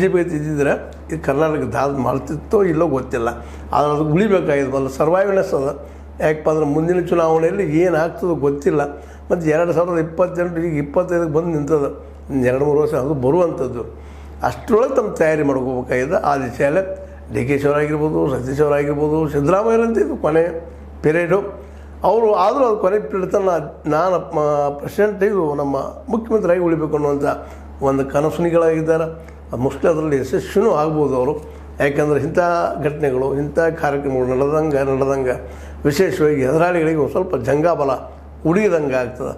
J P ಇದ್ದಿದ್ರೆ ಇದು ಕರ್ನಾಟಕ ದಾದ ಮಾಡ್ತಿತ್ತೋ ಇಲ್ಲೋ ಗೊತ್ತಿಲ್ಲ. ಆದರೆ ಅದು ಉಳಿಬೇಕಾಗಿದೆ, ಮೊದಲು ಸರ್ವೈವ್ನೆಸ್ ಅದ. ಯಾಕಪ್ಪ ಅಂದ್ರೆ ಮುಂದಿನ ಚುನಾವಣೆಯಲ್ಲಿ ಏನಾಗ್ತದೋ ಗೊತ್ತಿಲ್ಲ. ಮತ್ತು 2028 ಈಗ 25ಕ್ಕೆ ಬಂದು ನಿಂತದ, 2-3 ವರ್ಷ ಅದು ಬರುವಂಥದ್ದು. ಅಷ್ಟರೊಳಗೆ ತಮ್ಮ ತಯಾರಿ ಮಾಡ್ಕೋಬೇಕಾಗಿದೆ. ಆ ದಿಶೆಯಲ್ಲೇ ಡಿ ಕೆ ಶಿವರಾಗಿರ್ಬೋದು, ಸತೀಶ್ ಅವರಾಗಿರ್ಬೋದು, ಸಿದ್ದರಾಮಯ್ಯರಂತ ಇದು ಕೊನೆ ಪೀರಿಯಡು ಅವರು. ಆದರೂ ಅದು ಕೊನೆ ಪೀರಿಯಡ್ ತನಕ ನಾನು ಪ್ರೆಸಿಡೆಂಟ್ ಇದು ನಮ್ಮ ಮುಖ್ಯಮಂತ್ರಿಯಾಗಿ ಉಳಿಬೇಕು ಅನ್ನುವಂಥ ಒಂದು ಕನಸುನಿಗಳಾಗಿದ್ದಾರೆ. ಅದು ಮೋಸ್ಟ್ಲಿ ಅದರಲ್ಲಿ ಯಶಸ್ವಿನೂ ಆಗ್ಬೋದು ಅವರು. ಯಾಕೆಂದರೆ ಇಂಥ ಘಟನೆಗಳು, ಇಂಥ ಕಾರ್ಯಕ್ರಮಗಳು ನಡೆದಂಗೆ ವಿಶೇಷವಾಗಿ ಎದುರಾಳಿಗಳಿಗೆ ಒಂದು ಸ್ವಲ್ಪ ಜಂಗಾಬಲ ಉಳಿದಂಗೆ ಆಗ್ತದೆ.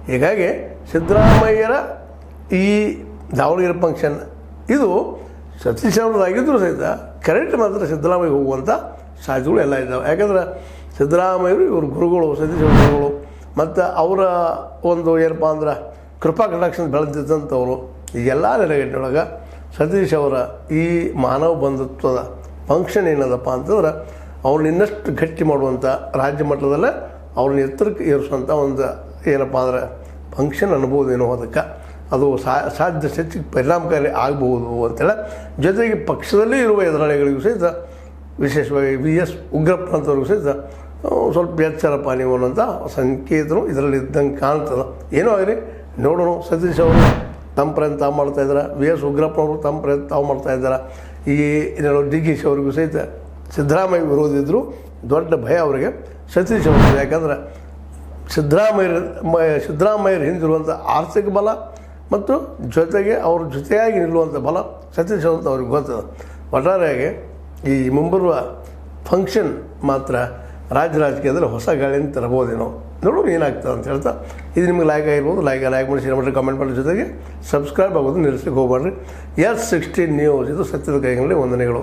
ಹೀಗಾಗಿ ಸಿದ್ದರಾಮಯ್ಯರ ಈ ದಾವಣಗೆರೆ ಫಂಕ್ಷನ್ ಇದು ಸತೀಶ್ ಅವ್ರದ್ದಾಗಿದ್ದರೂ ಸಹಿತ ಕರೆಕ್ಟ್ ಮಾತ್ರ ಸಿದ್ದರಾಮಯ್ಯ ಹೋಗುವಂಥ ಸಾಧ್ಯತೆಗಳು ಎಲ್ಲ ಇದ್ದಾವೆ. ಯಾಕಂದ್ರೆ ಸಿದ್ದರಾಮಯ್ಯರು ಇವರು ಗುರುಗಳು, ಸತೀಶ್ ಅವ್ರ ಗುರುಗಳು, ಮತ್ತು ಅವರ ಒಂದು ಏನಪ್ಪ ಅಂದ್ರೆ ಕೃಪಾ ಕಟಾಕ್ಷ ಬೆಳೆದಿದ್ದಂಥವ್ರು. ಈಗೆಲ್ಲ ನೆಲೆಗಟ್ಟಿನೊಳಗೆ ಸತೀಶ್ ಅವರ ಈ ಮಾನವ ಬಂಧುತ್ವದ ಫಂಕ್ಷನ್ ಏನದಪ್ಪ ಅಂತಂದ್ರೆ ಅವ್ರನ್ನ ಇನ್ನಷ್ಟು ಗಟ್ಟಿ ಮಾಡುವಂಥ, ರಾಜ್ಯ ಮಟ್ಟದಲ್ಲೇ ಅವ್ರನ್ನ ಎತ್ತರಕ್ಕೆ ಏರಿಸುವಂಥ ಒಂದು ಏನಪ್ಪ ಅಂದ್ರೆ ಫಂಕ್ಷನ್ ಅನ್ಬೋದೇನೋ. ಅದಕ್ಕೆ ಅದು ಸಾಧ್ಯ ಹೆಚ್ಚಿಗೆ ಪರಿಣಾಮಕಾರಿ ಆಗ್ಬೋದು ಅಂತೇಳಿ. ಜೊತೆಗೆ ಪಕ್ಷದಲ್ಲೇ ಇರುವ ಎದುರಾಳಿಗಳಿಗೂ ಸಹಿತ, ವಿಶೇಷವಾಗಿ VS ಉಗ್ರಪ್ಪನಂಥವ್ರಿಗೂ ಸಹಿತ ಸ್ವಲ್ಪ ಎಚ್ಚರಪ್ಪ ನೀವು ಅನ್ನೋಂಥ ಸಂಕೇತರು ಇದರಲ್ಲಿ ಇದ್ದಂಗೆ ಕಾಣ್ತದೆ. ಏನೋ ಆಗಲಿ ನೋಡೋಣ. ಸತೀಶ್ ಅವರು ತಮ್ಮ ಪ್ರಯತ್ನ ತಾವು ಮಾಡ್ತಾಯಿದ್ದಾರೆ, VS ಉಗ್ರಪ್ಪನವರು ತಮ್ಮ ಪ್ರಯತ್ನ ತಾವು ಮಾಡ್ತಾಯಿದ್ದಾರೆ. ಈ ಡಿ ಕೆ ಶಿ ಅವ್ರಿಗೂ ಸಹಿತ ಸಿದ್ದರಾಮಯ್ಯ ವಿರೋಧಿದ್ರು ದೊಡ್ಡ ಭಯ ಅವರಿಗೆ ಸತೀಶ್ ಅವರು. ಯಾಕಂದ್ರೆ ಸಿದ್ದರಾಮಯ್ಯರ ಹಿಂದಿರುವಂಥ ಆರ್ಥಿಕ ಬಲ ಮತ್ತು ಜೊತೆಗೆ ಅವ್ರ ಜೊತೆಯಾಗಿ ನಿಲ್ಲುವಂಥ ಬಲ ಸತೀಶ್ ಅಂತ ಅವ್ರಿಗೆ ಗೊತ್ತದ. ಒಟ್ಟಾರೆಯಾಗಿ ಈ ಮುಂಬರುವ ಫಂಕ್ಷನ್ ಮಾತ್ರ ರಾಜಕೀಯದಲ್ಲಿ ಹೊಸ ಗಾಳಿಯನ್ನು ತರಬಹುದೇನೋ. ನೋಡೋಣ ಏನಾಗ್ತದೆ ಅಂತ ಹೇಳ್ತಾ, ಇದು ನಿಮಗೆ ಲೈಕ್ ಆಗಿರ್ಬೋದು. ಲೈಕ್ ಮಾಡಿ, ಶೇರ್ ಮಾಡಿ, ಕಮೆಂಟ್ ಮಾಡಿ. ಜೊತೆಗೆ ಸಬ್ಸ್ಕ್ರೈಬ್ ಆಗೋದು ನಿಲ್ಲಿಸ್ಲಿಕ್ಕೆ ಹೋಗ್ಬೇಡ್ರಿ. S16 ನ್ಯೂಸ್ ಇದು ಸತ್ಯದ ಕೈಗಳಲ್ಲಿ ವಂದನೆಗಳು.